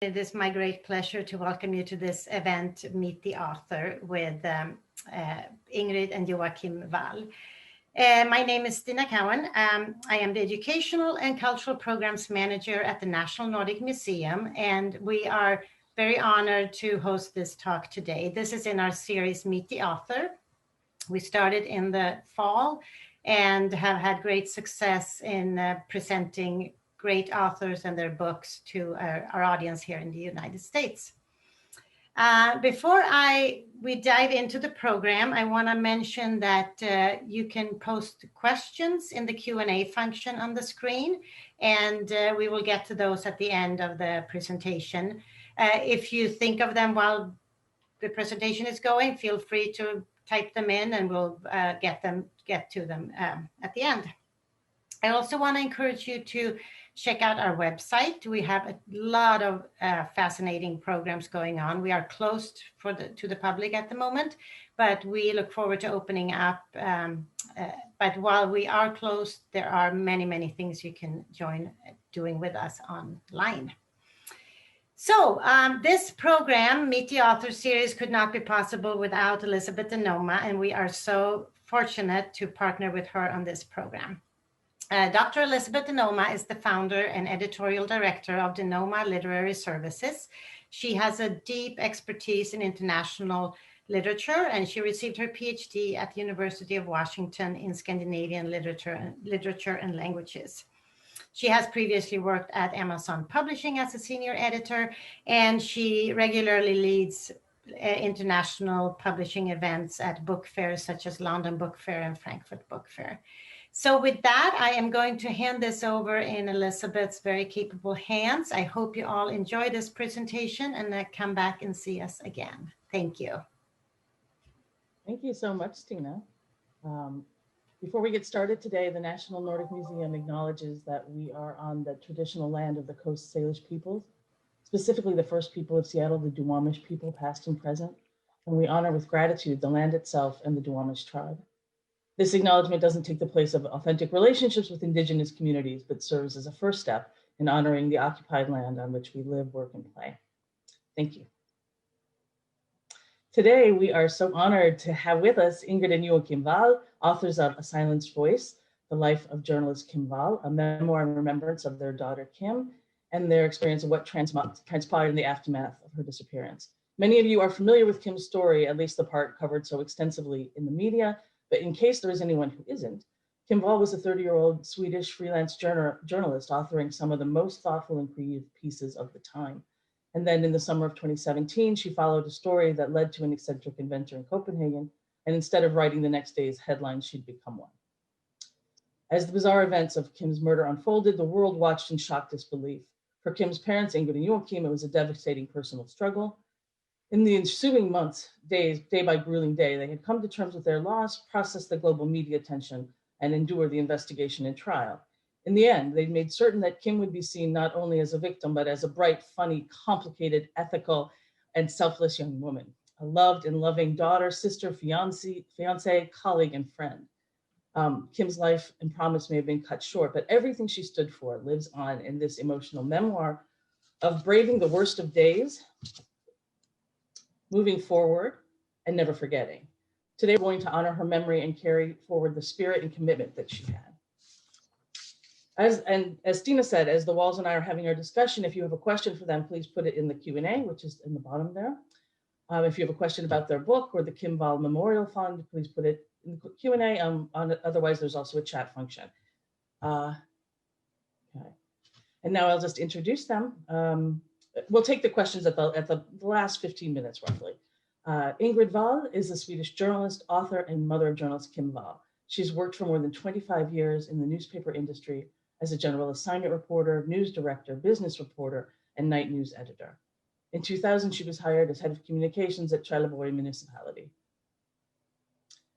It is my great pleasure to welcome you to this event, Meet the Author, with Ingrid and Joachim Wall. My name is Stina Cowan. I am the Educational and Cultural Programs Manager at the National Nordic Museum, and we are very honored to host this talk today. This is in our series, Meet the Author. We started in the fall and have had great success in presenting great authors and their books to our audience here in the United States. Before we dive into the program, I want to mention that you can post questions in the Q&A function on the screen, and we will get to those at the end of the presentation. If you think of them while the presentation is going, feel free to type them in and we'll get to them at the end. I also want to encourage you to check out our website. We have a lot of fascinating programs going on. We are closed to the public at the moment, but we look forward to opening up. But while we are closed, there are many, many things you can join doing with us online. So this program, Meet the Author series, could not be possible without Elizabeth Denoma, and we are so fortunate to partner with her on this program. Dr. Elizabeth Denoma is the founder and editorial director of Denoma Literary Services. She has a deep expertise in international literature, and she received her PhD at the University of Washington in Scandinavian literature and languages. She has previously worked at Amazon Publishing as a senior editor, and she regularly leads international publishing events at book fairs such as London Book Fair and Frankfurt Book Fair. So with that, I am going to hand this over in Elizabeth's very capable hands. I hope you all enjoy this presentation and come back and see us again. Thank you. Thank you so much, Stina. Before we get started today, the National Nordic Museum acknowledges that we are on the traditional land of the Coast Salish peoples, specifically the first people of Seattle, the Duwamish people, past and present, and we honor with gratitude the land itself and the Duwamish tribe. This acknowledgement doesn't take the place of authentic relationships with Indigenous communities, but serves as a first step in honoring the occupied land on which we live, work, and play. Thank you. Today, we are so honored to have with us Ingrid and Joachim Wall, authors of A Silenced Voice, The Life of Journalist Kim Wall, a memoir in remembrance of their daughter Kim, and their experience of what transpired in the aftermath of her disappearance. Many of you are familiar with Kim's story, at least the part covered so extensively in the media, but in case there is anyone who isn't, Kim Wall was a 30-year-old Swedish freelance journalist authoring some of the most thoughtful and creative pieces of the time. And then in the summer of 2017, she followed a story that led to an eccentric inventor in Copenhagen, and instead of writing the next day's headlines, she'd become one. As the bizarre events of Kim's murder unfolded, the world watched in shocked disbelief. For Kim's parents, Ingrid and Joachim, it was a devastating personal struggle. In the ensuing months, days, day by grueling day, they had come to terms with their loss, processed the global media attention, and endured the investigation and trial. In the end, they'd made certain that Kim would be seen not only as a victim, but as a bright, funny, complicated, ethical, and selfless young woman, a loved and loving daughter, sister, fiancée, colleague, and friend. Kim's life and promise may have been cut short, but everything she stood for lives on in this emotional memoir of braving the worst of days, moving forward, and never forgetting. Today, we're going to honor her memory and carry forward the spirit and commitment that she had. As Stina said, as the Walls and I are having our discussion, if you have a question for them, please put it in the Q&A, which is in the bottom there. If you have a question about their book or the Kim Wall Memorial Fund, please put it in the Q&A. Otherwise, there's also a chat function. Okay. And now I'll just introduce them. We'll take the questions at the last 15 minutes, roughly. Ingrid Wall is a Swedish journalist, author, and mother of journalist Kim Wall. She's worked for more than 25 years in the newspaper industry as a general assignment reporter, news director, business reporter, and night news editor. In 2000, she was hired as head of communications at Trelleborg municipality.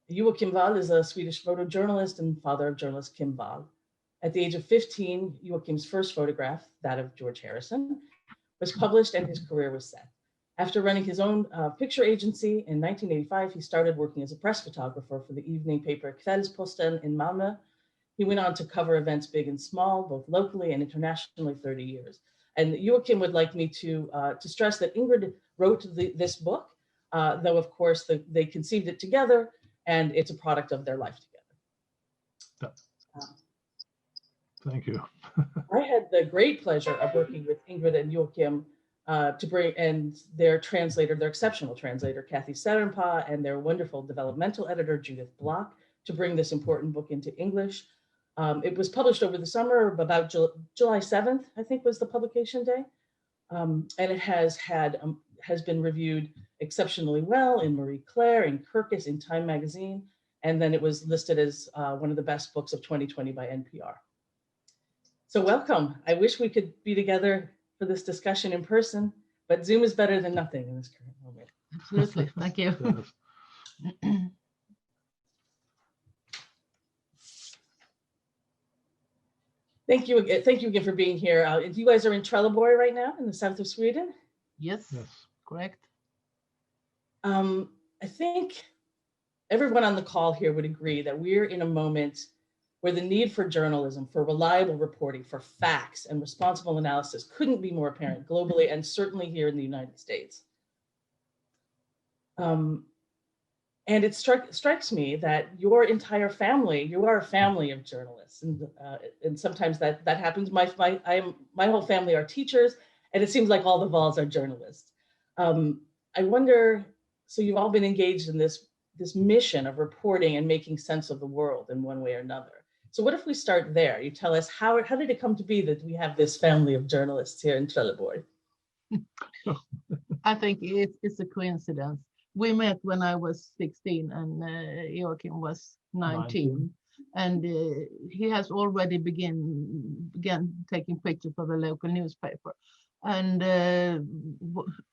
Joachim Wall is a Swedish photojournalist and father of journalist Kim Wall. At the age of 15, Joachim's first photograph, that of George Harrison, was published and his career was set. After running his own picture agency in 1985, he started working as a press photographer for the evening paper Kvällsposten in Malmö. He went on to cover events big and small, both locally and internationally, 30 years. And Joachim would like me to stress that Ingrid wrote this book, though of course they conceived it together, and it's a product of their life together. Thank you. I had the great pleasure of working with Ingrid and Joachim to bring, and their translator, their exceptional translator, Kathy Serenpa, and their wonderful developmental editor, Judith Block, to bring this important book into English. It was published over the summer, about July 7th, I think was the publication day. And it has been reviewed exceptionally well in Marie Claire, in Kirkus, in Time Magazine, and then it was listed as one of the best books of 2020 by NPR. So welcome. I wish we could be together for this discussion in person, but Zoom is better than nothing in this current moment. Absolutely. Thank you. Thank you again for being here. You guys are in Trelleborg right now in the south of Sweden? Yes, correct. I think everyone on the call here would agree that we're in a moment where the need for journalism, for reliable reporting, for facts and responsible analysis couldn't be more apparent globally and certainly here in the United States. And it strikes me that your entire family, you are a family of journalists, and sometimes that happens. My whole family are teachers, and it seems like all the Valls are journalists. I wonder, so you've all been engaged in this mission of reporting and making sense of the world in one way or another. So what if we start there? You tell us, how did it come to be that we have this family of journalists here in Trelleborg? I think it's a coincidence. We met when I was 16 and Joachim was 19. And he has already began taking pictures for the local newspaper. And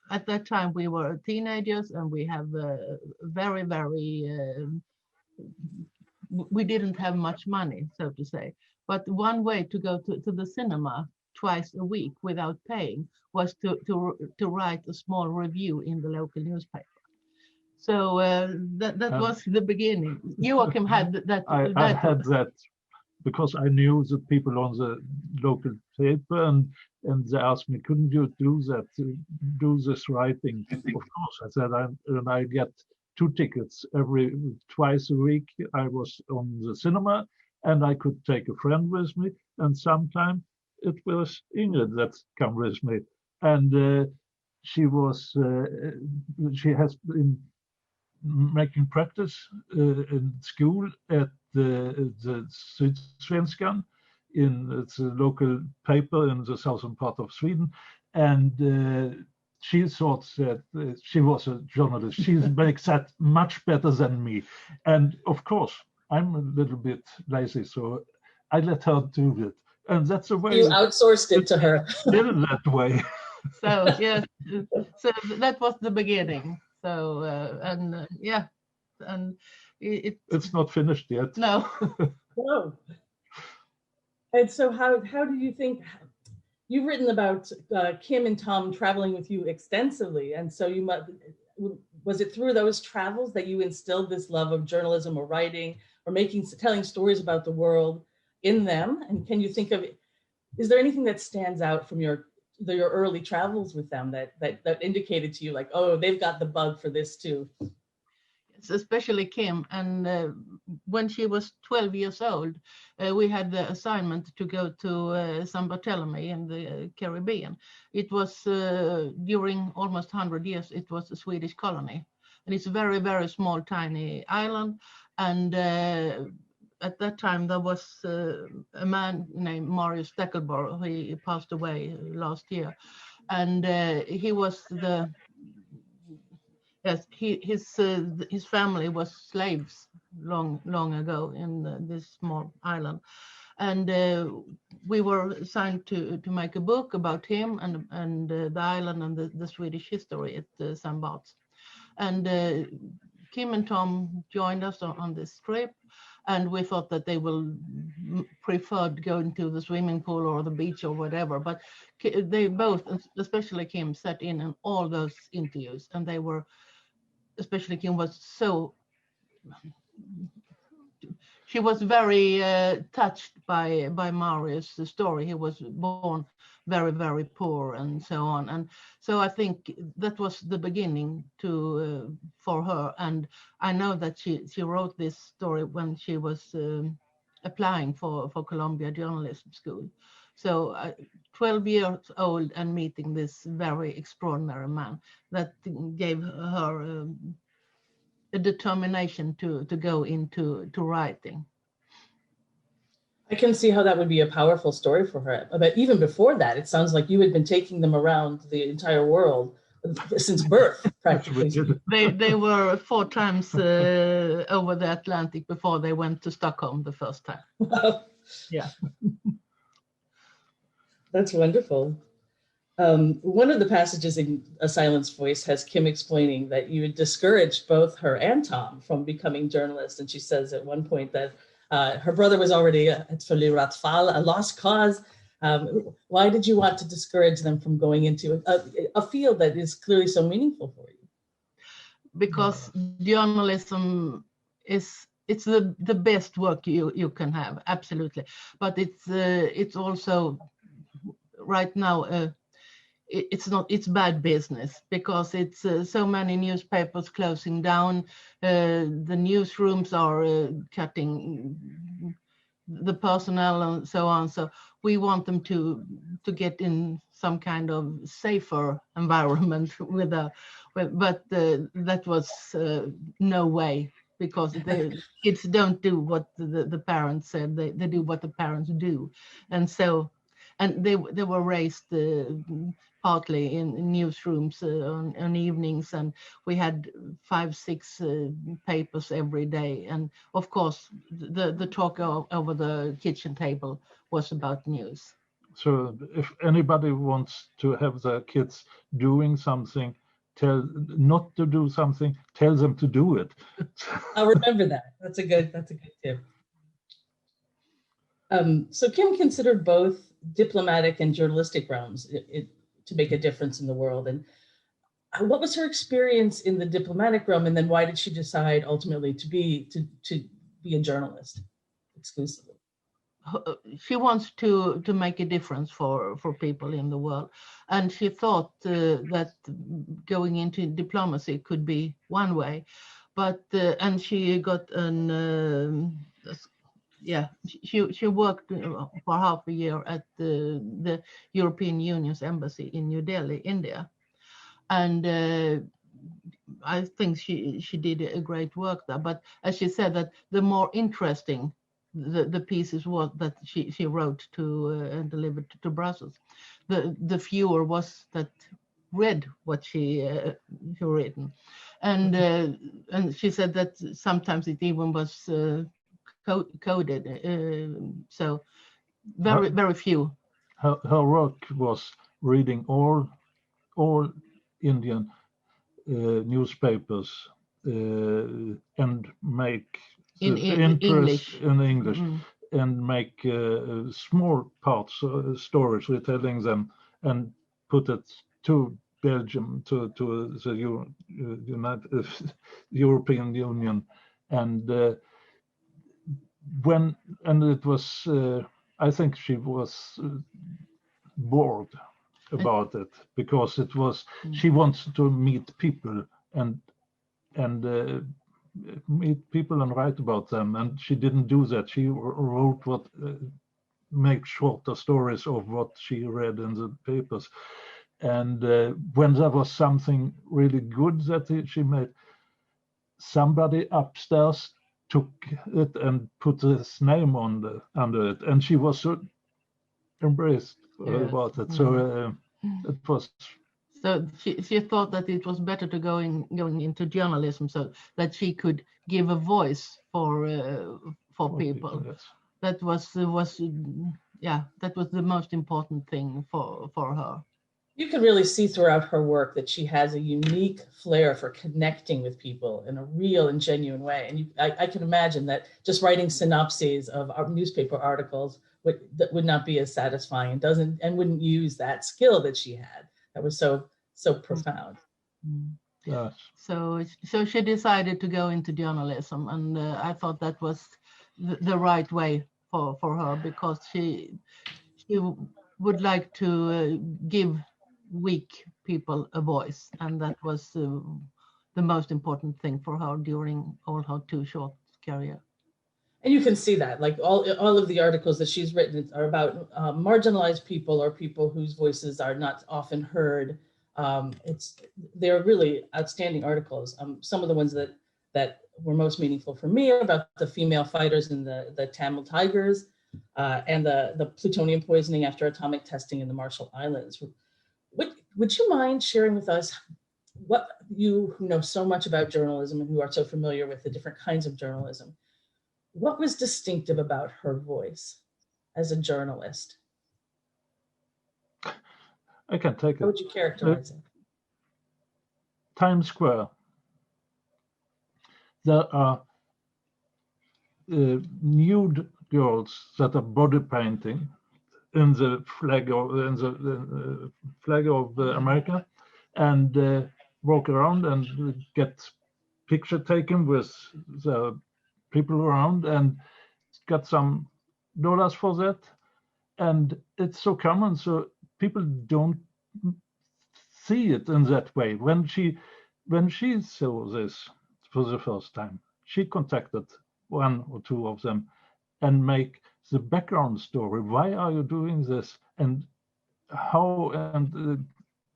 at that time we were teenagers, and we have very, we didn't have much money, so to say. But one way to go to the cinema twice a week without paying was to write a small review in the local newspaper. So that was the beginning. Joachim had that. I had that because I knew the people on the local paper, and they asked me, couldn't you do that, do this writing? Of course, I said, and I get 2 tickets twice a week. I was on the cinema, and I could take a friend with me, and sometimes it was Ingrid that come with me, and she has been making practice in school at the Sydsvenskan, it's a local paper in the southern part of Sweden, and she thought that she was a journalist. She makes that much better than me, and of course I'm a little bit lazy, so I let her do it, and that's the way you outsourced it to her. Did it that way. So yes, so that was the beginning. So and it's not finished yet. No. No. And so how do you think, you've written about Kim and Tom traveling with you extensively, and so was it through those travels that you instilled this love of journalism or writing or telling stories about the world in them? And can you think of, is there anything that stands out from your early travels with them that indicated to you, like, oh, they've got the bug for this too? Yes, especially Kim. And when she was 12 years old, we had the assignment to go to San Bartolome in the Caribbean. It was during almost 100 years, it was a Swedish colony. And it's a very, very small, tiny island. And at that time, there was a man named Marius Steckelborg. He passed away last year, and he was his family was slaves long ago in this small island, and we were assigned to make a book about him and the island and the Swedish history at St. Bart's, and Kim and Tom joined us on this trip. And we thought that they will prefer going to the swimming pool or the beach or whatever. But they both, especially Kim, sat in all those interviews. And they were, especially Kim, was so she was very touched by Marius' story. He was born very, very poor and so on. And so I think that was the beginning for her. And I know that she wrote this story when she was applying for Columbia Journalism School. So 12 years old and meeting this very extraordinary man that gave her a determination to go into writing. I can see how that would be a powerful story for her. But even before that, it sounds like you had been taking them around the entire world since birth, practically. They were 4 times over the Atlantic before they went to Stockholm the first time. Wow. Yeah. That's wonderful. One of the passages in A Silenced Voice has Kim explaining that you had discouraged both her and Tom from becoming journalists. And she says at one point that her brother was already a lost cause. Why did you want to discourage them from going into a field that is clearly so meaningful for you? Because journalism it's the best work you can have, absolutely. But it's also right now it's bad business, because it's so many newspapers closing down. The newsrooms are cutting the personnel and so on. So we want them to get in some kind of safer environment but that was no way, because the kids don't do what the parents said. They do what the parents do, and so. And they were raised partly in newsrooms on evenings, and we had 5-6 papers every day. And of course, the talk over the kitchen table was about news. So if anybody wants to have their kids doing something, not to do something, tell them to do it. I'll remember that. That's a good tip. So Kim considered both diplomatic and journalistic realms to make a difference in the world. And what was her experience in the diplomatic realm, and then why did she decide ultimately to be a journalist exclusively? She wants to make a difference for people in the world, and she thought that going into diplomacy could be one way, but and she got an she worked for half a year at the European Union's embassy in New Delhi, India. And I think she did a great work there. But as she said, that the more interesting the pieces was that she wrote to and delivered to Brussels, the fewer was that read what she written. And she said that sometimes it even was coded, so very few. Her work was reading all Indian newspapers and make in interest English. in English, and make small parts stories, retelling them, and put it to Belgium, to the United European Union, and it was I think she was bored about it, because it was she wants to meet people and meet people and write about them, and she didn't do that. She wrote make shorter stories of what she read in the papers, and when there was something really good that she made, somebody upstairs took it and put his name under it, and she was so embraced about it. So it was. So she thought that it was better to going into journalism, so that she could give a voice for people. Yes. That was the most important thing for her. You can really see throughout her work that she has a unique flair for connecting with people in a real and genuine way. And I can imagine that just writing synopses of our newspaper articles would not be as satisfying, and wouldn't use that skill that she had. That was so profound. Yes. So she decided to go into journalism, and I thought that was the right way for her, because she would like to give weak people a voice, and that was the most important thing for her during all her too short career. And you can see that, like all of the articles that she's written are about marginalized people or people whose voices are not often heard. They're really outstanding articles. Some of the ones that were most meaningful for me are about the female fighters in the Tamil Tigers and the plutonium poisoning after atomic testing in the Marshall Islands. Would you mind sharing with us, what you who know so much about journalism and who are so familiar with the different kinds of journalism, what was distinctive about her voice as a journalist? I can take it. How would you characterize it? Times Square. There are nude girls that are body painting in the flag of America, and walk around and get picture taken with the people around and got some dollars for that. And it's so common, so people don't see it in that way. When she saw this for the first time, she contacted one or two of them and make the background story. Why are you doing this? And how, and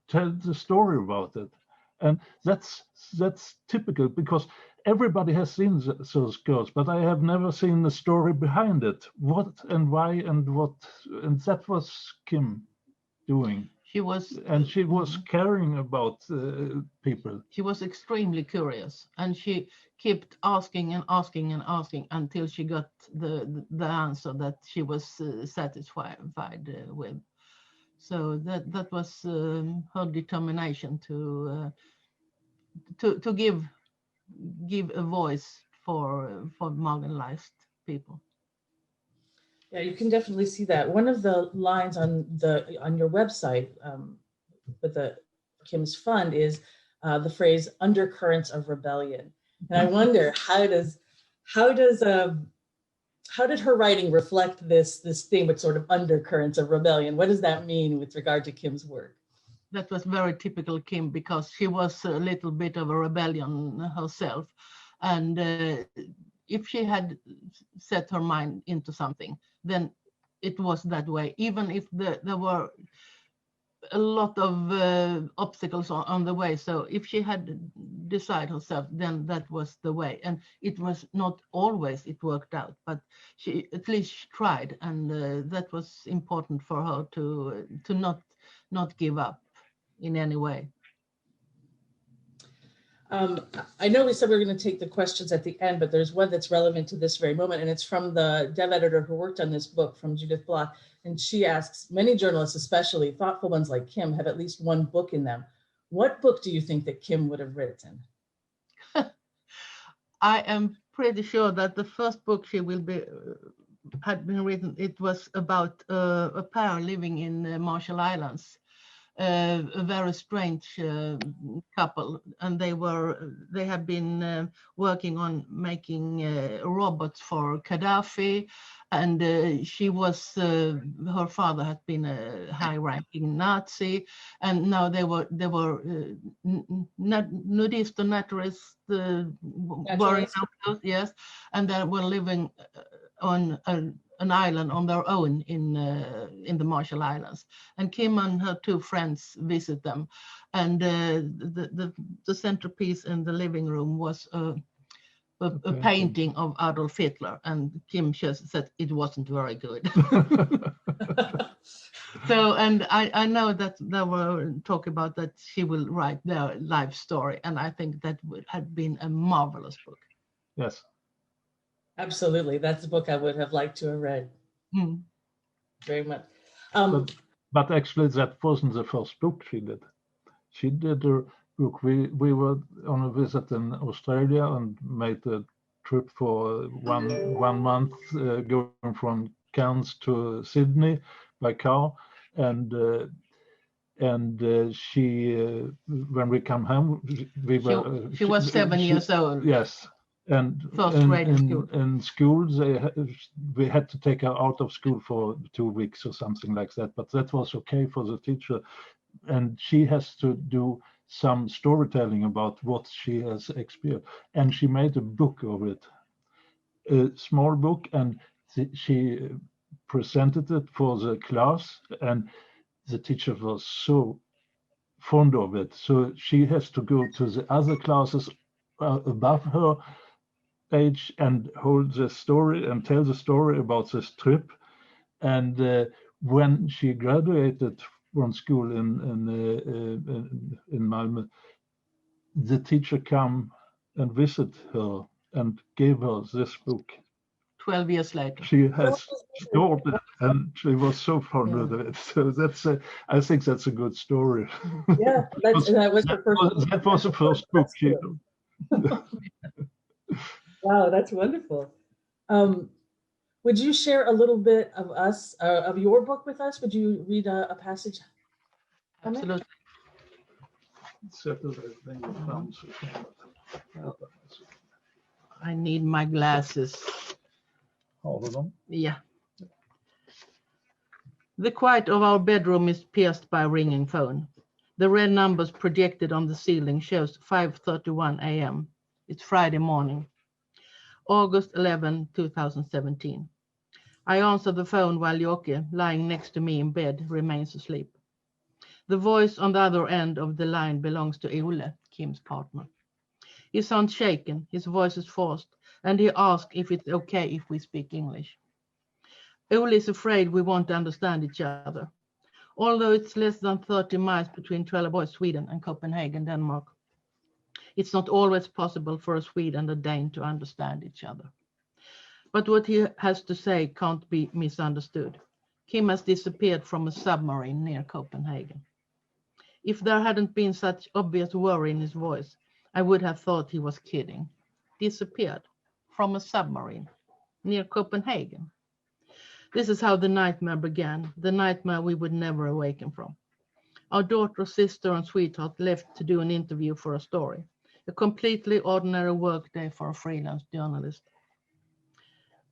tell the story about it. And that's typical, because everybody has seen those girls, but I have never seen the story behind it. What and why and what, and that was Kim doing. She was caring about people. She was extremely curious, and she kept asking and asking and asking until she got the answer that she was satisfied with. So that was her determination to give a voice for marginalized people. Yeah, you can definitely see that. One of the lines on your website with the Kim's Fund is the phrase "undercurrents of rebellion," and I wonder how did her writing reflect this theme with sort of undercurrents of rebellion? What does that mean with regard to Kim's work? That was very typical Kim, because she was a little bit of a rebellion herself, and if she had set her mind into something, then it was that way, even if there were a lot of obstacles on the way. So if she had decided herself, then that was the way. And it was not always it worked out, but she at least tried, and that was important for her to not give up in any way. I know we said we were going to take the questions at the end, but there's one that's relevant to this very moment, and it's from the dev editor who worked on this book, from Judith Block. And she asks, many journalists, especially thoughtful ones like Kim, have at least one book in them. What book do you think that Kim would have written? I am pretty sure that the first book she had been written, it was about a pair living in the Marshall Islands. A very strange couple, and they had been working on making robots for Gaddafi, and her father had been a high-ranking Nazi, and now they were nudist or naturalists, yes, and they were living on an island on their own in the Marshall Islands. And Kim and her two friends visit them, and the centerpiece in the living room was a painting of Adolf Hitler, and Kim just said it wasn't very good. So, and I know that there were talk about that she will write their life story, and I think that would have been a marvelous book. Yes. Absolutely. That's the book I would have liked to have read. Very much. But actually, that wasn't the first book she did. She did a book. We were on a visit in Australia and made a trip for one month, going from Cairns to Sydney by car. And she, when we come home, she was 7 years old. Yes. And First grade in school. in schools, we had to take her out of school for 2 weeks or something like that. But that was okay for the teacher. And she has to do some storytelling about what she has experienced. And she made a book of it, a small book, and she presented it for the class. And the teacher was so fond of it. So she has to go to the other classes above her age and hold the story and tell the story about this trip. And when she graduated from school in Malmö, the teacher came and visited her and gave her this book. 12 years later. She has stored it, and she was so fond of it. So that's I think that's a good story. Yeah, that was the first. That was the first book. Wow, that's wonderful. Would you share a little bit of of your book with us? Would you read a passage? Absolutely. I need my glasses. Yeah. The quiet of our bedroom is pierced by a ringing phone. The red numbers projected on the ceiling shows 5:31 a.m. It's Friday morning, August 11, 2017. I answer the phone while Joachim, lying next to me in bed, remains asleep. The voice on the other end of the line belongs to Ole, Kim's partner. He sounds shaken, his voice is forced, and he asks if it's okay if we speak English. Ole is afraid we won't understand each other. Although it's less than 30 miles between Trelleborg, Sweden, and Copenhagen, Denmark, it's not always possible for a Swede and a Dane to understand each other. But what he has to say can't be misunderstood. Kim has disappeared from a submarine near Copenhagen. If there hadn't been such obvious worry in his voice, I would have thought he was kidding. Disappeared from a submarine near Copenhagen. This is how the nightmare began, the nightmare we would never awaken from. Our daughter, sister, and sweetheart left to do an interview for a story, a completely ordinary work day for a freelance journalist.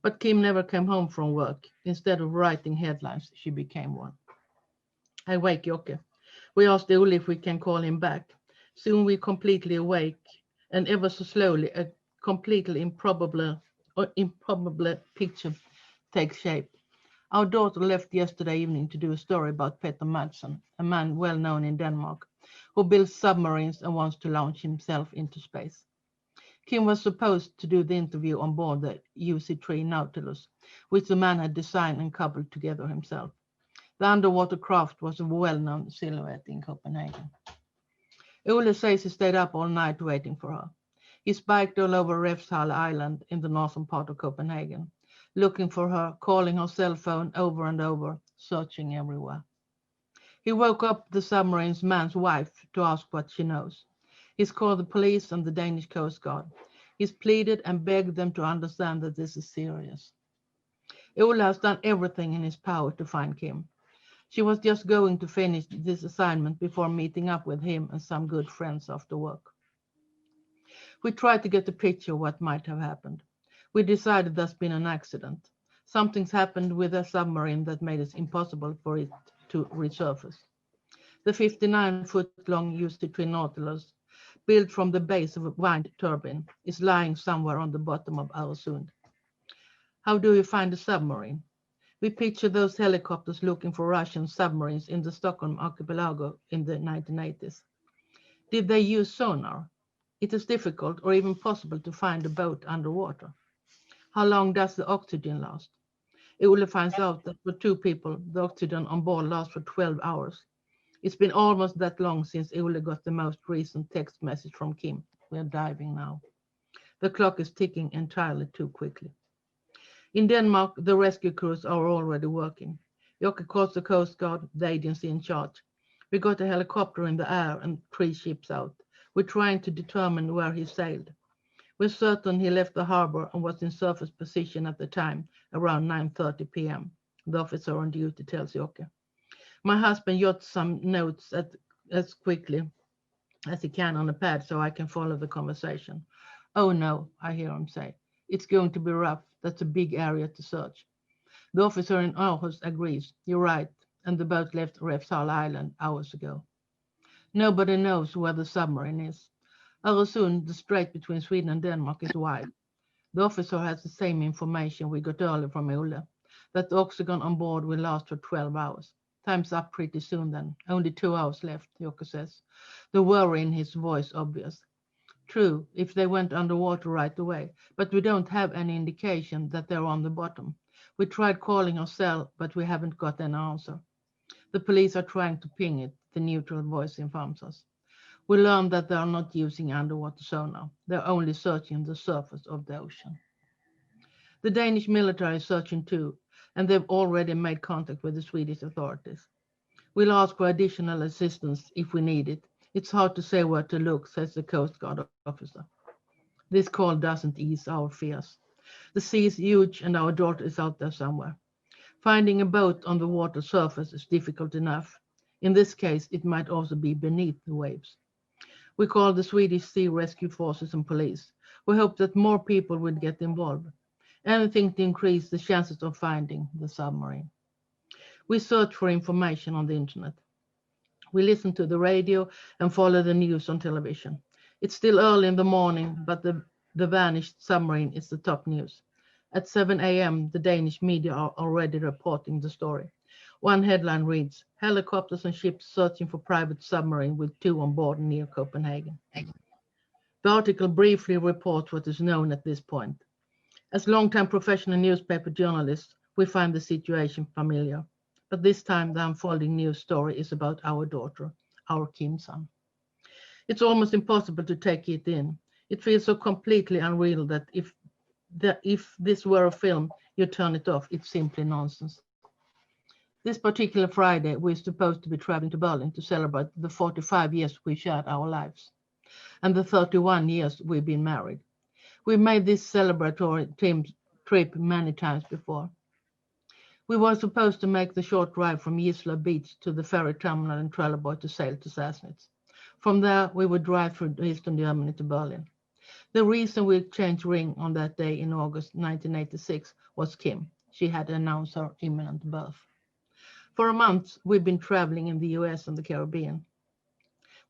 But Kim never came home from work. Instead of writing headlines, she became one. I wake Jokke. We asked Ole if we can call him back. Soon we completely awake, and ever so slowly, a completely improbable picture takes shape. Our daughter left yesterday evening to do a story about Peter Madsen, a man well known in Denmark, who builds submarines and wants to launch himself into space. Kim was supposed to do the interview on board the UC3 Nautilus, which the man had designed and coupled together himself. The underwater craft was a well-known silhouette in Copenhagen. Ole says he stayed up all night waiting for her. He spiked all over Refshale Island in the northern part of Copenhagen, looking for her, calling her cell phone over and over, searching everywhere. He woke up the submarine's man's wife to ask what she knows. He's called the police and the Danish Coast Guard. He's pleaded and begged them to understand that this is serious. Ole has done everything in his power to find Kim. She was just going to finish this assignment before meeting up with him and some good friends after work. We tried to get a picture of what might have happened. We decided there's been an accident. Something's happened with a submarine that made it impossible for it to resurface. The 59-foot-long UC3 Nautilus, built from the base of a wind turbine, is lying somewhere on the bottom of Öresund. How do you find a submarine? We picture those helicopters looking for Russian submarines in the Stockholm archipelago in the 1980s. Did they use sonar? It is difficult or even possible to find a boat underwater. How long does the oxygen last? Ole finds out that for two people, the oxygen on board lasts for 12 hours. It's been almost that long since Ole got the most recent text message from Kim. We're diving now. The clock is ticking entirely too quickly. In Denmark, the rescue crews are already working. Jokke calls the Coast Guard, the agency in charge. We got a helicopter in the air and 3 ships out. We're trying to determine where he sailed. We're certain he left the harbor and was in surface position at the time, around 9:30 p.m., the officer on duty tells Jokke. My husband jots some notes as quickly as he can on a pad so I can follow the conversation. "Oh no," I hear him say. "It's going to be rough. That's a big area to search." The officer in Aarhus agrees. "You're right. And the boat left Refsal Island hours ago." Nobody knows where the submarine is. Öresund, the strait between Sweden and Denmark, is wide. The officer has the same information we got earlier from Ole, that the oxygen on board will last for 12 hours. "Time's up pretty soon then. Only 2 hours left," Jocke says. The worry in his voice obvious. True, if they went underwater right away, but we don't have any indication that they're on the bottom. We tried calling our cell, but we haven't got an answer. The police are trying to ping it, the neutral voice informs us. We learned that they are not using underwater sonar. They're only searching the surface of the ocean. The Danish military is searching too, and they've already made contact with the Swedish authorities. "We'll ask for additional assistance if we need it. It's hard to say where to look," says the Coast Guard officer. This call doesn't ease our fears. The sea is huge and our daughter is out there somewhere. Finding a boat on the water surface is difficult enough. In this case, it might also be beneath the waves. We call the Swedish Sea Rescue Forces and police. We hope that more people will get involved. Anything to increase the chances of finding the submarine. We search for information on the internet. We listen to the radio and follow the news on television. It's still early in the morning, but the vanished submarine is the top news. At 7 a.m., the Danish media are already reporting the story. One headline reads, "Helicopters and ships searching for private submarine with 2 on board near Copenhagen." The article briefly reports what is known at this point. As long-time professional newspaper journalists, we find the situation familiar. But this time, the unfolding news story is about our daughter, our Kim-san. It's almost impossible to take it in. It feels so completely unreal that if this were a film, you turn it off. It's simply nonsense. This particular Friday, we're supposed to be traveling to Berlin to celebrate the 45 years we shared our lives and the 31 years we've been married. We've made this celebratory trip many times before. We were supposed to make the short drive from Gisla Beach to the ferry terminal in Trelleborg to sail to Sassnitz. From there, we would drive through Eastern Germany to Berlin. The reason we exchanged ring on that day in August 1986 was Kim. She had announced her imminent birth. For a month, we've been traveling in the US and the Caribbean.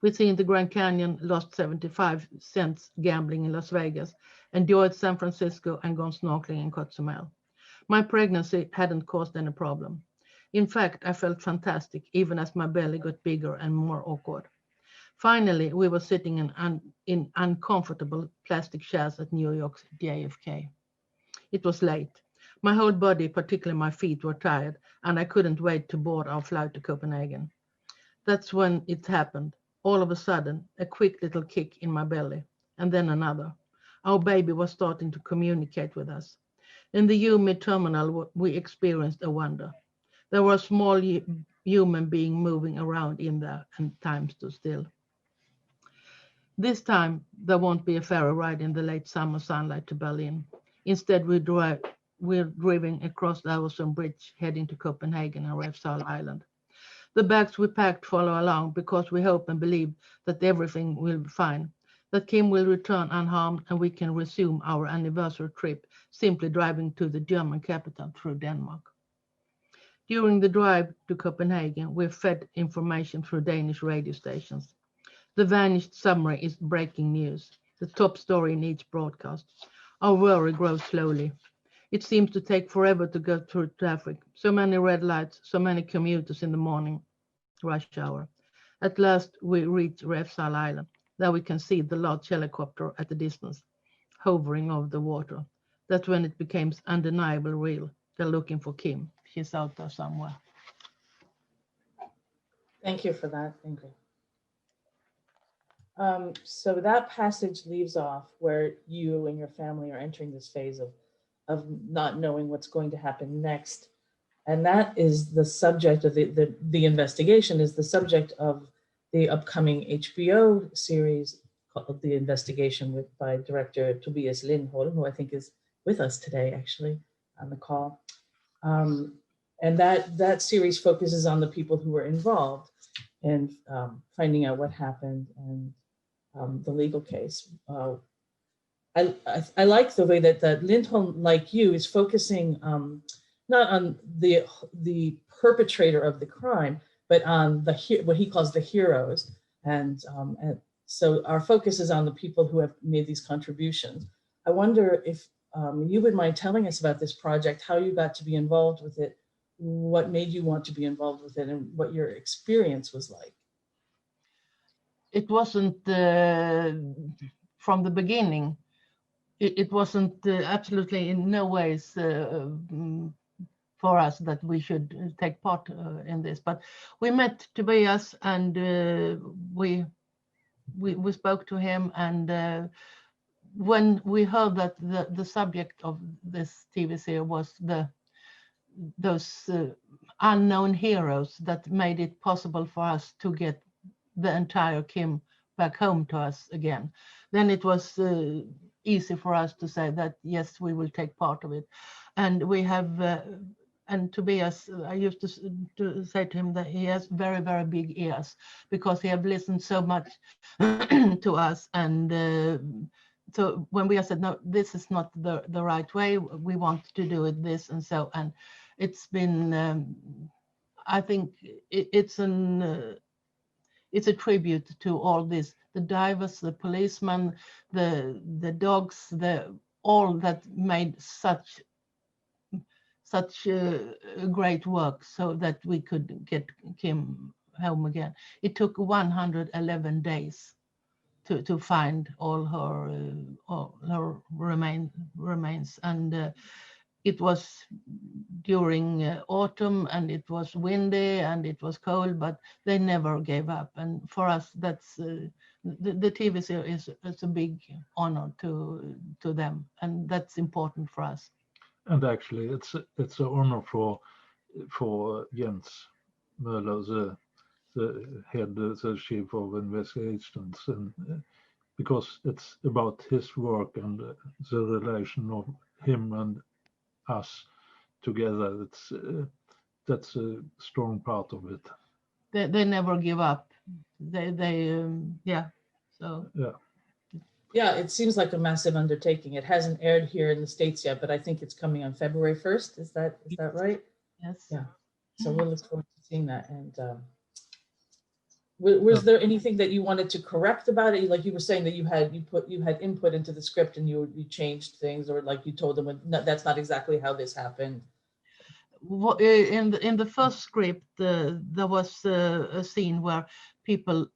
We've seen the Grand Canyon, lost 75 cents gambling in Las Vegas, enjoyed San Francisco, and gone snorkeling in Cozumel. My pregnancy hadn't caused any problem. In fact, I felt fantastic, even as my belly got bigger and more awkward. Finally, we were sitting in uncomfortable plastic chairs at New York's JFK. It was late. My whole body, particularly my feet, were tired, and I couldn't wait to board our flight to Copenhagen. That's when it happened. All of a sudden, a quick little kick in my belly, and then another. Our baby was starting to communicate with us. In the humid terminal, we experienced a wonder. There was a small human being moving around in there, and time stood still. This time, there won't be a ferry ride in the late summer sunlight to Berlin. Instead, we're driving across the Öresund Bridge, heading to Copenhagen and Refsal Island. The bags we packed follow along because we hope and believe that everything will be fine, that Kim will return unharmed and we can resume our anniversary trip, simply driving to the German capital through Denmark. During the drive to Copenhagen, we're fed information through Danish radio stations. The vanished submarine is breaking news, the top story in each broadcast. Our worry grows slowly. It seems to take forever to go through traffic. So many red lights, so many commuters in the morning rush hour. At last, we reach Refsal Island. There we can see the large helicopter at a distance, hovering over the water. That's when it becomes undeniably real. They're looking for Kim. She's out there somewhere. Thank you for that, Ingrid. So that passage leaves off where you and your family are entering this phase of not knowing what's going to happen next. And that is the subject of the investigation, is the subject of the upcoming HBO series called The Investigation by director Tobias Lindholm, who I think is with us today, actually, on the call. And that series focuses on the people who were involved in finding out what happened and the legal case. I like the way that Lindholm, like you, is focusing not on the perpetrator of the crime, but on what he calls the heroes, and so our focus is on the people who have made these contributions. I wonder if you would mind telling us about this project, how you got to be involved with it, what made you want to be involved with it, and what your experience was like. It wasn't from the beginning. It wasn't absolutely in no ways for us that we should take part in this. But we met Tobias, and we spoke to him, and when we heard that the subject of this TV series was those unknown heroes that made it possible for us to get the entire Kim back home to us again, then it was easy for us to say that yes, we will take part of it. And we have and Tobias, I used to say to him that he has very, very big ears, because he have listened so much to us. And so when we have said, no, this is not the right way, we want to do it this and so, and it's been, I think it's a tribute to all this, the divers, the policemen, the dogs, all that made such great work so that we could get Kim home again. It took 111 days to find all her remains, and it was during autumn, and it was windy and it was cold, but they never gave up. And for us, that's the TV series is a big honor to them, and that's important for us. And actually, it's an honor for Jens Möller, the head, the chief of investigations, and because it's about his work and the relation of him and us together. That's a strong part of it. They never give up. Yeah, it seems like a massive undertaking. It hasn't aired here in the States yet, but I think it's coming on February 1st. Is that right? Yes. Yeah. So we'll look forward to seeing that. And was there anything that you wanted to correct about it? Like you were saying that you had input into the script and you changed things, or like you told them, no, that's not exactly how this happened. In the first script, there was a scene where people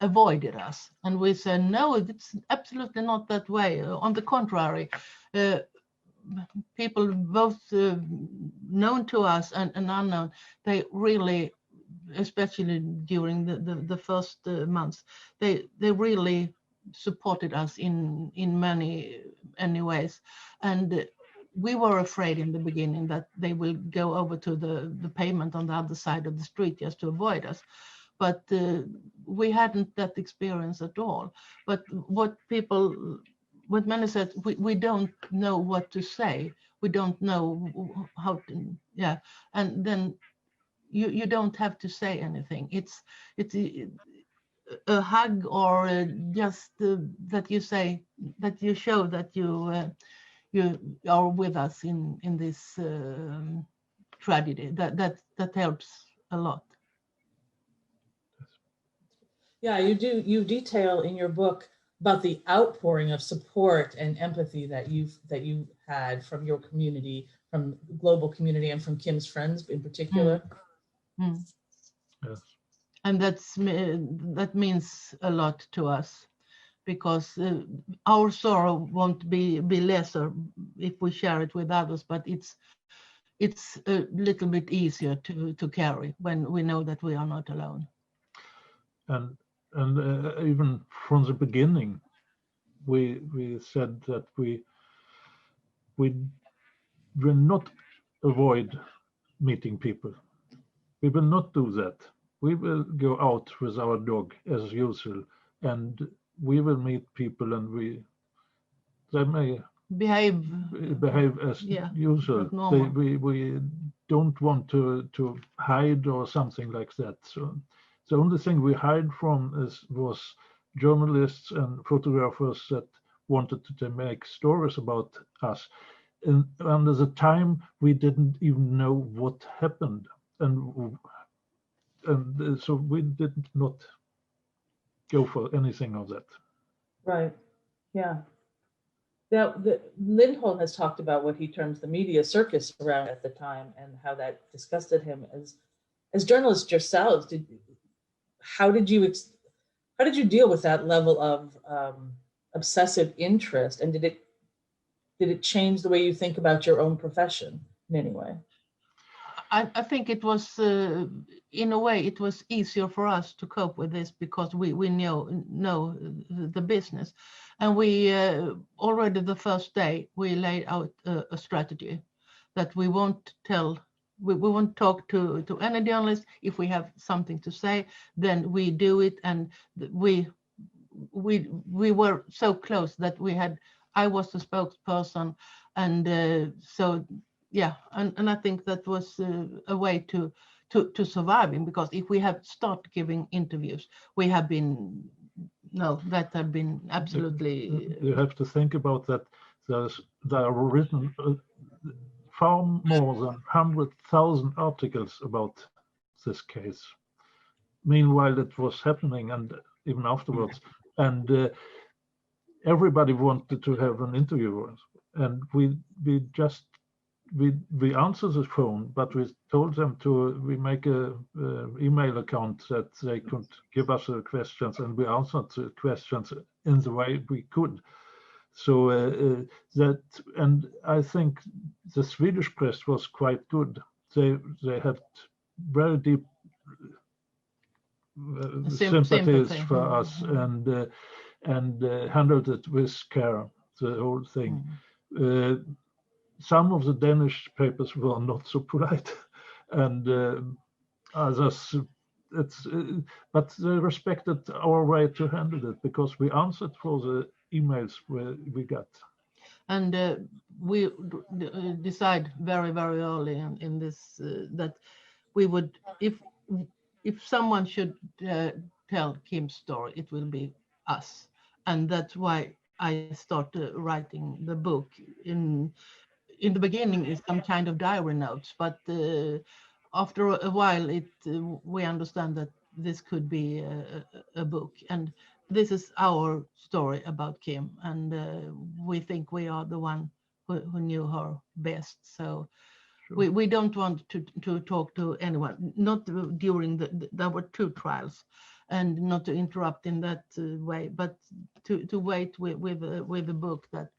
avoided us, and we said, no, it's absolutely not that way. On the contrary, people both known to us and unknown, they really, especially during the first months, they really supported us in many ways. And we were afraid in the beginning that they will go over to the pavement on the other side of the street just to avoid us. But we hadn't that experience at all. But what many said, we don't know what to say. We don't know how to, and then you don't have to say anything. It's a hug, or just that you say, that you show that you are with us in this tragedy. That helps a lot. Yeah, you detail in your book about the outpouring of support and empathy that you had from your community, from the global community, and from Kim's friends in particular. Yes. And that means a lot to us, because our sorrow won't be lesser if we share it with others, but it's a little bit easier to carry when we know that we are not alone. And even from the beginning, we said that we will not avoid meeting people. We will not do that. We will go out with our dog as usual, and we will meet people, and they may behave as usual. We don't want to hide or something like that. So the only thing we hide from was journalists and photographers that wanted to make stories about us. And under the time, we didn't even know what happened. And so we did not go for anything of that. Right. Yeah. Now, Lindholm has talked about what he terms the media circus around at the time, and how that disgusted him. As journalists yourselves, how did you deal with that level of obsessive interest, and did it change the way you think about your own profession in any way? I think it was, in a way, it was easier for us to cope with this because we know the business. And we already the first day, we laid out a strategy that we won't talk to any journalist. If we have something to say, then we do it. And we were so close that I was the spokesperson. And so, yeah, and I think that was a way to surviving, because if we have started giving interviews, that have been absolutely. You have to think about that. There are written far more than 100,000 articles about this case. Meanwhile, it was happening, and even afterwards, and everybody wanted to have an interview, and we answered the phone, but we told them we make a email account that they could give us the questions, and we answered the questions in the way we could. So and I think the Swedish press was quite good. They had very deep sympathies for us, and handled it with care, the whole thing. Some of the Danish papers were not so polite, and others, but they respected our way to handle it, because we answered for the emails we got. And we decide very, very early in this that we would, if someone should tell Kim's story, it will be us, and that's why I started writing the book. In the beginning, is some kind of diary notes, but after a while, we understand that this could be a book, and this is our story about Kim, and we think we are the one who knew her best. So sure. we don't want to talk to anyone, not during there were 2 trials, and not to interrupt in that way, but to wait with the book that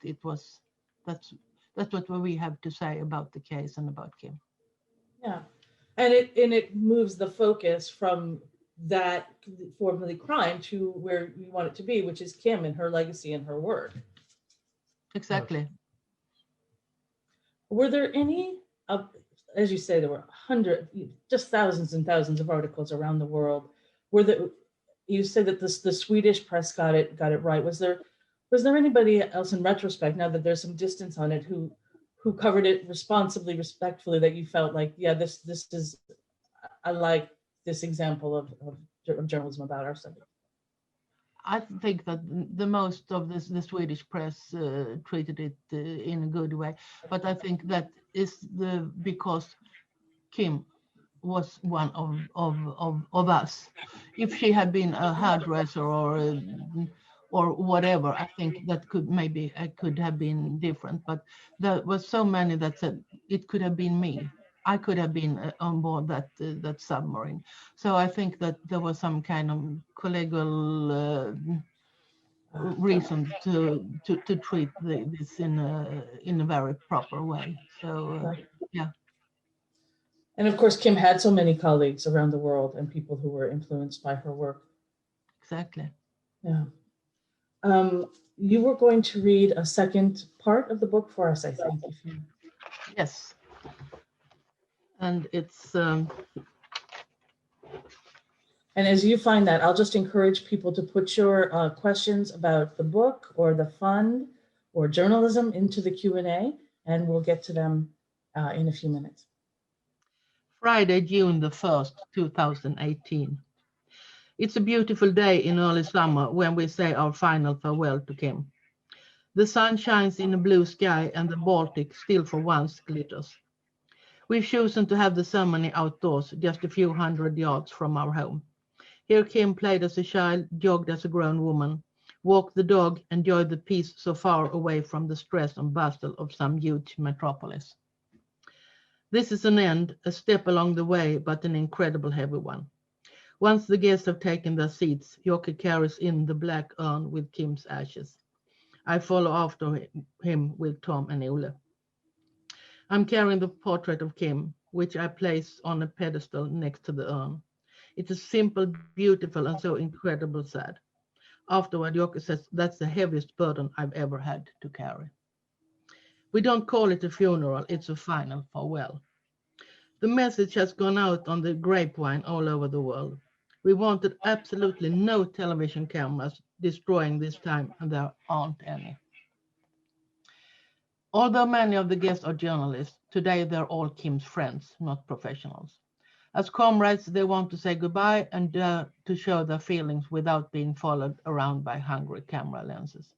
that's what we have to say about the case and about Kim. Yeah, and it moves the focus from that form of the crime to where you want it to be, which is Kim and her legacy and her work. Exactly. Were there any, as you say, there were just thousands and thousands of articles around the world. You said that the Swedish press got it right. Was there anybody else in retrospect, now that there's some distance on it, who covered it responsibly, respectfully, that you felt like, yeah, this is, I like this example of journalism about our subject? I think that the most of the Swedish press treated it in a good way, but I think that is because Kim was one of us. If she had been a hairdresser or whatever, I think that I could have been different. But there was so many that said it could have been me. I could have been on board that submarine. So I think that there was some kind of collegial reason to treat this in a very proper way. So yeah. And of course, Kim had so many colleagues around the world and people who were influenced by her work. Exactly. Yeah. You were going to read a second part of the book for us, I think. Yes. And it's... And as you find that, I'll just encourage people to put your questions about the book or the fund or journalism into the Q&A, and we'll get to them in a few minutes. Friday, June the 1st, 2018. It's a beautiful day in early summer when we say our final farewell to Kim. The sun shines in a blue sky and the Baltic still for once glitters. We've chosen to have the ceremony outdoors, just a few hundred yards from our home. Here Kim played as a child, jogged as a grown woman, walked the dog, enjoyed the peace so far away from the stress and bustle of some huge metropolis. This is an end, a step along the way, but an incredible heavy one. Once the guests have taken their seats, Jokke carries in the black urn with Kim's ashes. I follow after him with Tom and Ole. I'm carrying the portrait of Kim, which I place on a pedestal next to the urn. It is simple, beautiful, and so incredibly sad. Afterward, Jokke says, that's the heaviest burden I've ever had to carry. We don't call it a funeral, it's a final farewell. The message has gone out on the grapevine all over the world. We wanted absolutely no television cameras destroying this time, and there aren't any. Although many of the guests are journalists, today they're all Kim's friends, not professionals. As comrades, they want to say goodbye and to show their feelings without being followed around by hungry camera lenses.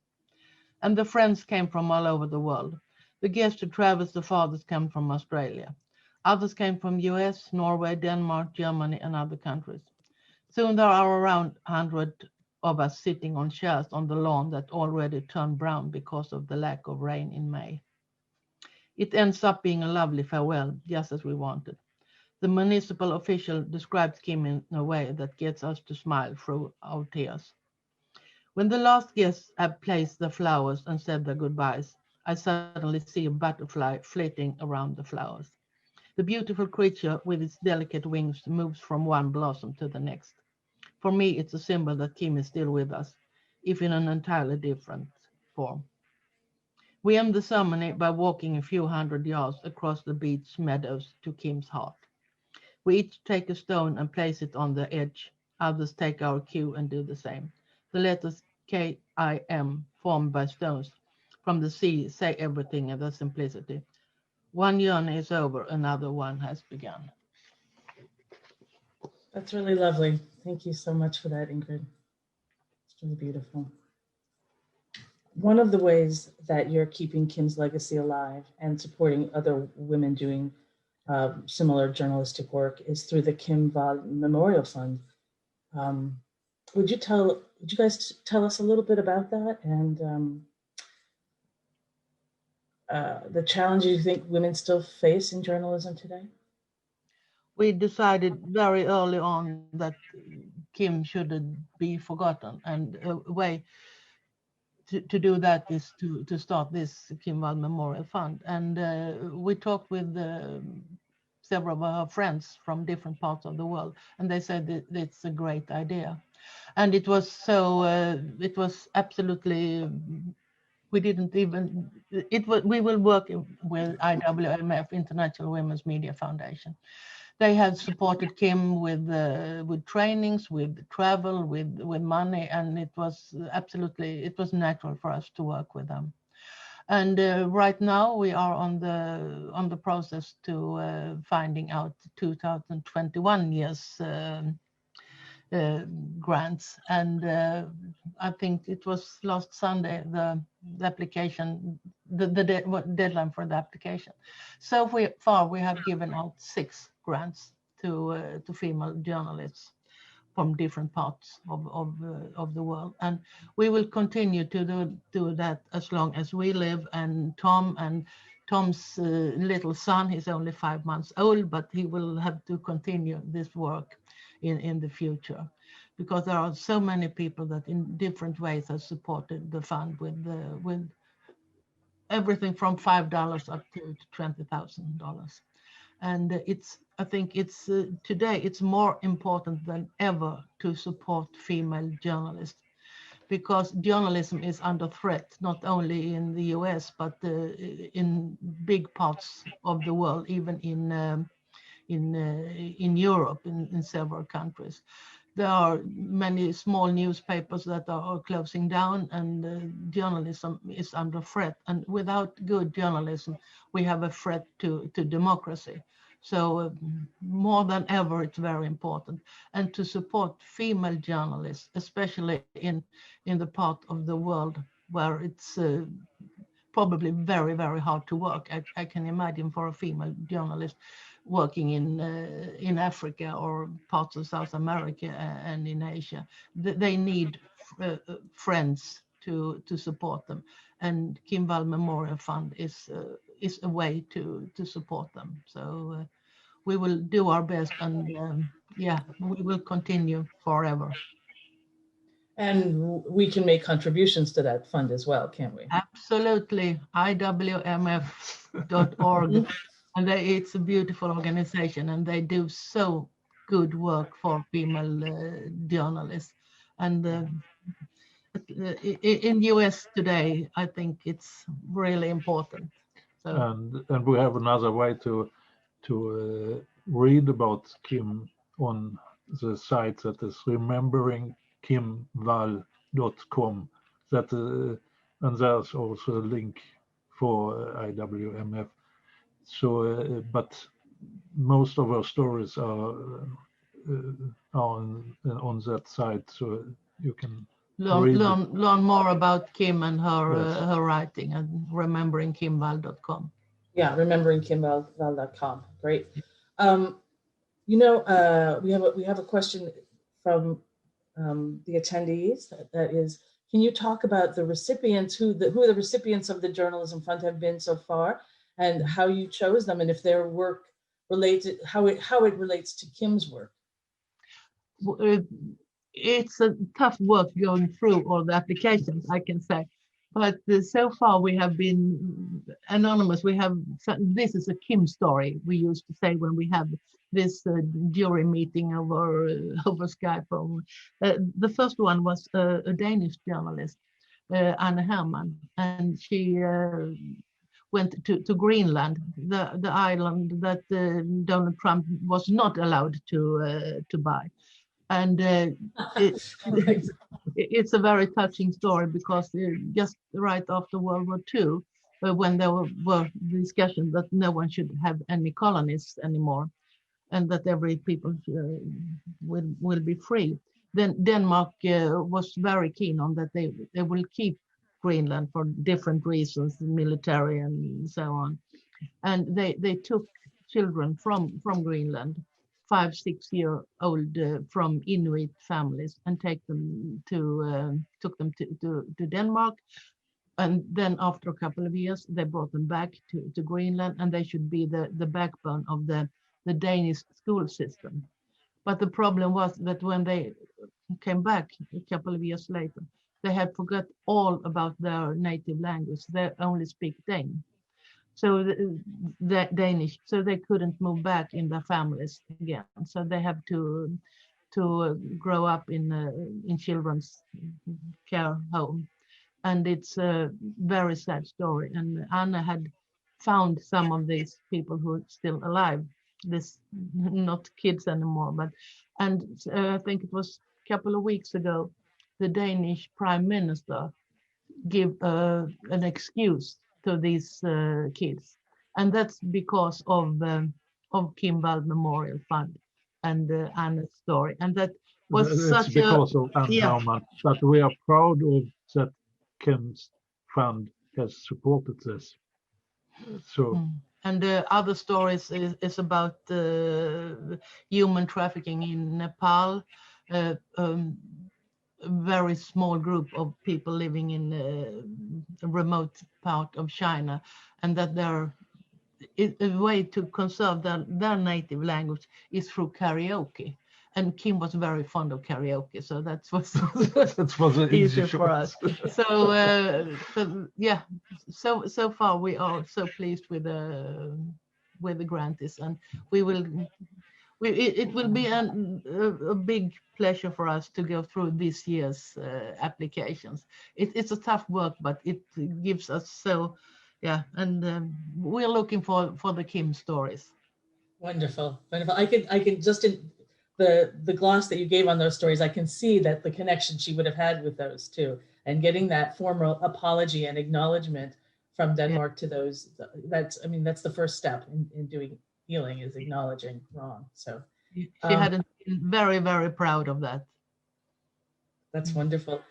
And the friends came from all over the world. The guests who travels the farthest came from Australia. Others came from US, Norway, Denmark, Germany, and other countries. Soon there are around 100 of us sitting on chairs on the lawn that already turned brown because of the lack of rain in May. It ends up being a lovely farewell, just as we wanted. The municipal official describes Kim in a way that gets us to smile through our tears. When the last guests have placed the flowers and said their goodbyes, I suddenly see a butterfly flitting around the flowers. The beautiful creature with its delicate wings moves from one blossom to the next. For me, it's a symbol that Kim is still with us, if in an entirely different form. We end the ceremony by walking a few hundred yards across the beach meadows to Kim's heart. We each take a stone and place it on the edge. Others take our cue and do the same. The letters K-I-M, formed by stones from the sea, say everything in their simplicity. One journey is over, another one has begun. That's really lovely. Thank you so much for that, Ingrid. It's really beautiful. One of the ways that you're keeping Kim's legacy alive and supporting other women doing similar journalistic work is through the Kim Wall Memorial Fund. Would you guys tell us a little bit about that and the challenges you think women still face in journalism today? We decided very early on that Kim shouldn't be forgotten, and a way to do that is to start this Kim Wall Memorial Fund. And we talked with several of our friends from different parts of the world, and they said that it's a great idea. And it was so, it was absolutely, we didn't even, we will work with IWMF, International Women's Media Foundation. They had supported Kim with trainings, with travel, with money, and it was absolutely, it was natural for us to work with them. And right now we are on the process to finding out 2021 year's grants, and I think it was last Sunday the application, the deadline for the application. So far we have given out 6 grants to female journalists from different parts of the world, and we will continue to do that as long as we live. And Tom's little son, he's only 5 months old, but he will have to continue this work in the future, because there are so many people that in different ways have supported the fund with everything from $5 up to $20,000. And I think it's today it's more important than ever to support female journalists, because journalism is under threat, not only in the US, but in big parts of the world, even in Europe, in several countries. There are many small newspapers that are closing down, and journalism is under threat. And without good journalism, we have a threat to democracy. So more than ever, it's very important. And to support female journalists, especially in the part of the world where it's probably very, very hard to work. I can imagine for a female journalist working in Africa or parts of South America and in Asia. They need friends to support them, and Kim Wall Memorial Fund is a way to support them. So we will do our best, and we will continue forever. And we can make contributions to that fund as well, can't we? Absolutely, iwmf.org. And it's a beautiful organization, and they do so good work for female journalists. And in the US today, I think it's really important. So. And we have another way to read about Kim on the site that is rememberingkimwall.com. That and there's also a link for IWMF. So, but most of our stories are on that site, so you can learn more about Kim and her writing at rememberingkimwall.com. Yeah, rememberingkimwall.com. Great. We have a question from the attendees. That is, can you talk about the recipients, who the recipients of the Journalism Fund have been so far, and how you chose them, and if their work related, how it relates to Kim's work? It's a tough work going through all the applications, I can say. But so far we have been anonymous. This is a Kim story, we used to say when we have this jury meeting over Skype. The first one was a Danish journalist, Anne Herman, and she went to Greenland, the island that Donald Trump was not allowed to buy. And it's a very touching story, because just right after World War II, when there were discussions that no one should have any colonists anymore, and that every people will be free, then Denmark was very keen on that they will keep Greenland for different reasons, military and so on. And they took children from Greenland, 5-6-year-old from Inuit families, and took them to Denmark. And then after a couple of years, they brought them back to Greenland, and they should be the backbone of the Danish school system. But the problem was that when they came back a couple of years later, they had forgot all about their native language. They only speak Danish. So the Danish, so they couldn't move back in their families again. So they have to grow up in children's care home, and it's a very sad story. And Anna had found some of these people who are still alive. This not kids anymore, and I think it was a couple of weeks ago, the Danish Prime Minister gave an excuse to these kids, and that's because of Kim Wall Memorial Fund and Anna's story, and that was because of Anne Herman that we are proud of that Kim's fund has supported this. So. And the other stories is about human trafficking in Nepal. A very small group of people living in a remote part of China, and that a way to conserve their native language is through karaoke. And Kim was very fond of karaoke, so that was easy for us. So far we are so pleased with the grantees, and it will be a big pleasure for us to go through this year's applications. It's a tough work, but it gives us and we're looking for the Kim stories. Wonderful. I can just in the gloss that you gave on those stories, I can see that the connection she would have had with those too, and getting that formal apology and acknowledgement from Denmark to those. That's the first step in doing healing, is acknowledging wrong. So she had been very, very proud of that. That's wonderful.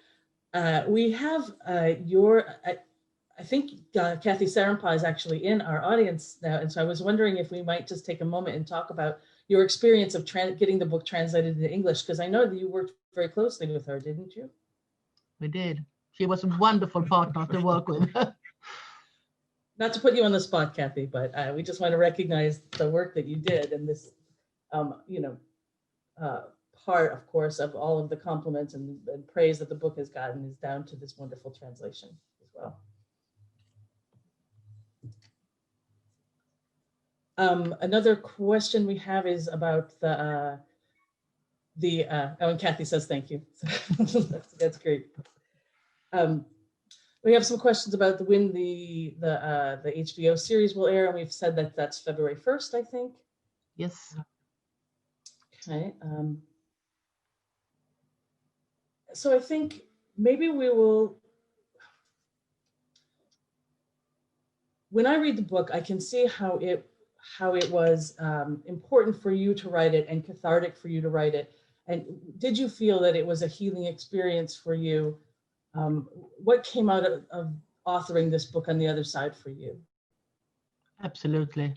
We have I think Kathy Sarampa is actually in our audience now. And so I was wondering if we might just take a moment and talk about your experience of getting the book translated into English, because I know that you worked very closely with her, didn't you? We did. She was a wonderful partner to work with. Not to put you on the spot, Kathy, but we just want to recognize the work that you did, and this, part, of course, of all of the compliments and praise that the book has gotten is down to this wonderful translation as well. Another question we have is about and Kathy says thank you. That's great. We have some questions about when the HBO series will air, and we've said that that's February 1st, I think. Yes. Okay. So I think maybe we will. When I read the book, I can see how it was important for you to write it and cathartic for you to write it. And did you feel that it was a healing experience for you? What came out of authoring this book on the other side for you? Absolutely.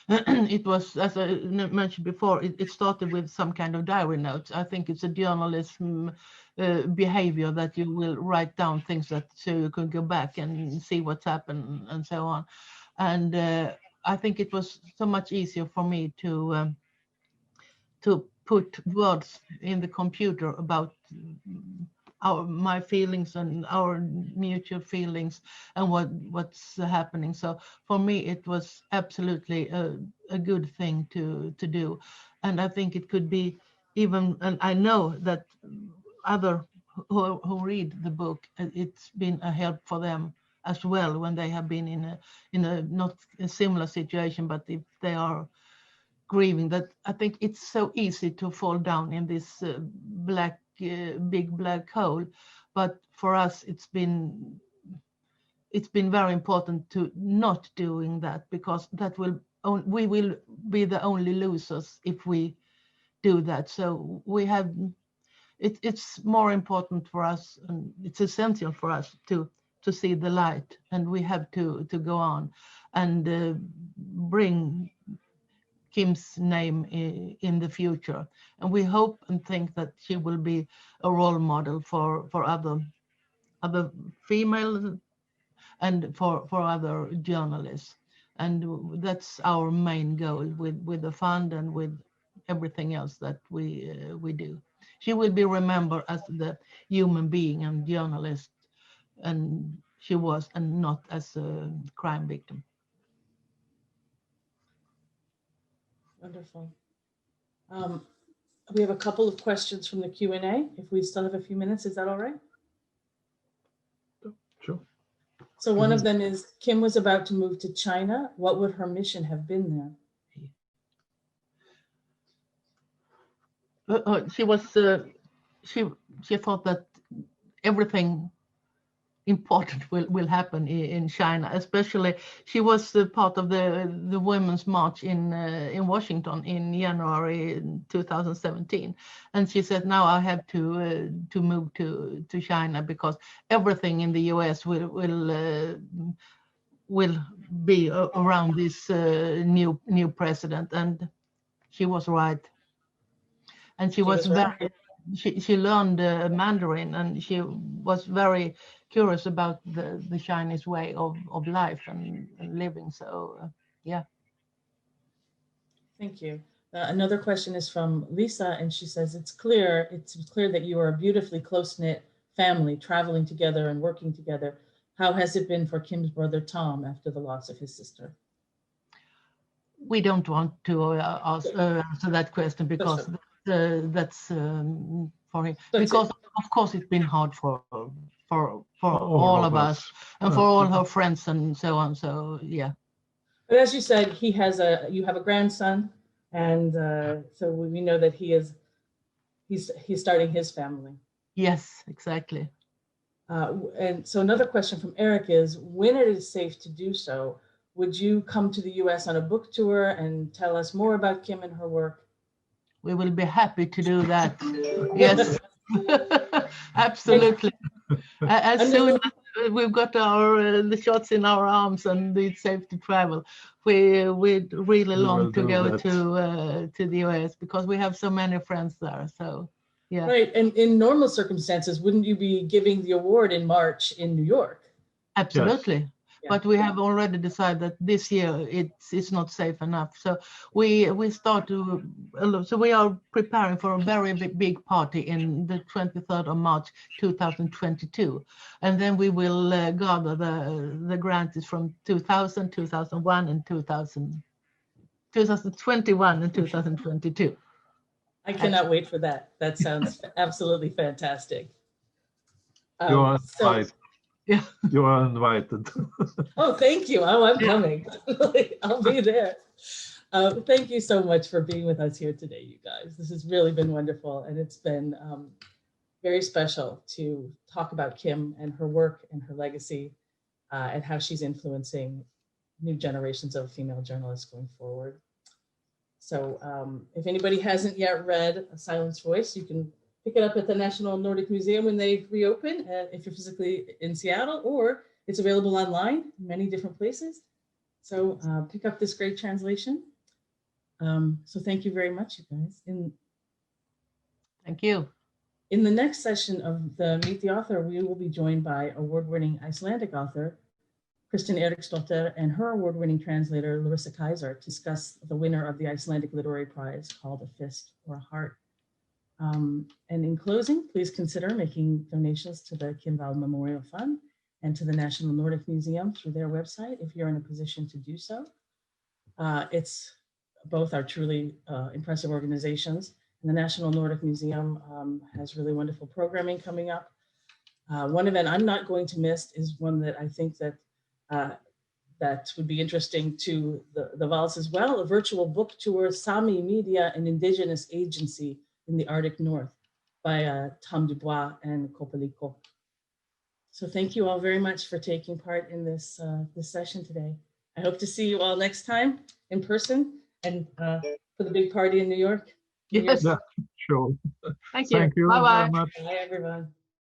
It was, as I mentioned before, it started with some kind of diary notes. I think it's a journalism behavior that you will write down things that so you can go back and see what's happened and so on. And I think it was so much easier for me to put words in the computer about my feelings and our mutual feelings and what's happening. So for me, it was absolutely a good thing to do. And I think it could be even, and I know that other who read the book, it's been a help for them as well when they have been in a not a similar situation, but if they are grieving. That I think it's so easy to fall down in this big black hole, but for us it's been very important to not doing that, because we will be the only losers if we do that. So we have it's more important for us, and it's essential for us to see the light, and we have to go on and bring Kim's name in the future. And we hope and think that she will be a role model for other female and for other journalists. And that's our main goal with the fund and with everything else that we do. She will be remembered as the human being and journalist, and she was, and not as a crime victim. Wonderful. We have a couple of questions from the Q&A. If we still have a few minutes, is that all right? Sure. So one of them is, Kim was about to move to China. What would her mission have been there? She was. She thought that everything important will happen in China. Especially, she was part of the Women's March in Washington in January 2017, and she said, "Now I have to move to China, because everything in the U.S. will be around this new president." And she was right. And she was very. She learned Mandarin, and she was very curious about the Chinese way of life and living. So, yeah. Thank you. Another question is from Lisa, and she says, it's clear that you are a beautifully close-knit family, traveling together and working together. How has it been for Kim's brother Tom after the loss of his sister? We don't want to answer that question, because that's for him. Because of course it's been hard for all of us and for all her friends and so on. So yeah. But as you said, you have a grandson, and so we know that he's starting his family. Yes, exactly. And so another question from Eric is, when it is safe to do so, would you come to the US on a book tour and tell us more about Kim and her work? We will be happy to do that. Yes, absolutely. As soon as we've got our the shots in our arms and it's safe to travel, we'd really long to go to the US because we have so many friends there. So yeah. Right, and in normal circumstances, wouldn't you be giving the award in March in New York? Absolutely. Yes. But we have already decided that this year it's not safe enough. So we start to, so we are preparing for a very big party in the 23rd of March 2022. And then we will gather the grantees from 2000, 2001 and 2021 and 2022. I cannot wait for that. That sounds absolutely fantastic. You are invited. Yeah. You are invited. Oh, thank you. Oh, I'm coming. I'll be there. Thank you so much for being with us here today, you guys. This has really been wonderful, and it's been very special to talk about Kim and her work and her legacy and how she's influencing new generations of female journalists going forward. So if anybody hasn't yet read A Silenced Voice, you can pick it up at the National Nordic Museum when they reopen, if you're physically in Seattle, or it's available online in many different places. So pick up this great translation. So thank you very much, you guys. Thank you. In the next session of the Meet the Author, we will be joined by award-winning Icelandic author, Kristin Eriksdottir, and her award-winning translator, Larissa Kaiser, to discuss the winner of the Icelandic Literary Prize called A Fist or a Heart. And in closing, please consider making donations to the Kim Wall Memorial Fund and to the National Nordic Museum through their website if you're in a position to do so. Both are truly impressive organizations. And the National Nordic Museum has really wonderful programming coming up. One event I'm not going to miss is one that I think that would be interesting to the Walls as well, a virtual book tour, Sami Media and Indigenous Agency in the Arctic North by Tom Dubois and Kopeliko. So thank you all very much for taking part in this session today. I hope to see you all next time in person and for the big party in New York. Yes. Yeah, sure. Thank you. Thank you Bye-bye. very much. Bye, everyone.